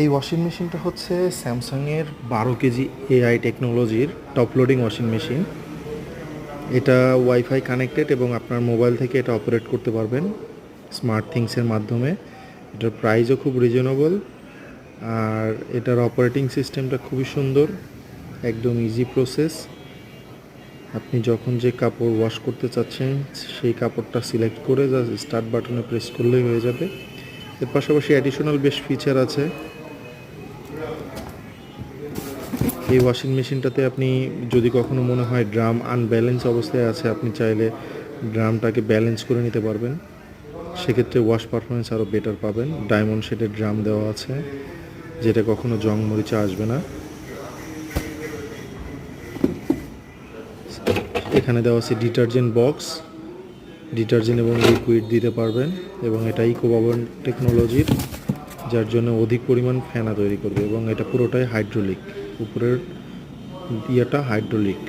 এই ওয়াশিং মেশিনটা হচ্ছে স্যামসাংয়ের 12 কেজি এআই টেকনোলজির টপ লোডিং ওয়াশিং মেশিন। এটা ওয়াইফাই কানেক্টেড এবং আপনার মোবাইল থেকে এটা অপারেট করতে পারবেন স্মার্ট থিংসের মাধ্যমে। এটার প্রাইসও খুব রিজনেবল, আর এটার অপারেটিং সিস্টেমটা খুবই সুন্দর, একদম ইজি প্রসেস। আপনি যখন যে কাপড় ওয়াশ করতে চাচ্ছেন সেই কাপড়টা সিলেক্ট করে জাস্ট স্টার্ট বাটনে প্রেস করলেই হয়ে যাবে। এর পাশাপাশি অ্যাডিশনাল বেশ ফিচার আছে। এই ওয়াশিং মেশিনটাতে আপনি যদি কখনো মনে হয় ড্রাম আনব্যালেন্স অবস্থায় আছে, আপনি চাইলে ড্রামটাকে ব্যালেন্স করে নিতে পারবেন। সেক্ষেত্রে ওয়াশ পারফরমেন্স আরও বেটার পাবেন। ডায়মন্ড শেডের ড্রাম দেওয়া আছে, যেটা কখনো জং মরিচা আসবে না। এখানে দেওয়া আছে ডিটারজেন্ট বক্স, ডিটারজেন্ট এবং লিকুইড দিতে পারবেন, এবং এটা ইকোবাবন টেকনোলজির, যার জন্য অধিক পরিমাণ ফেনা তৈরি করবে, এবং এটা পুরোটাই হাইড্রোলিক, উপরের ইয়েটা হাইড্রোলিক।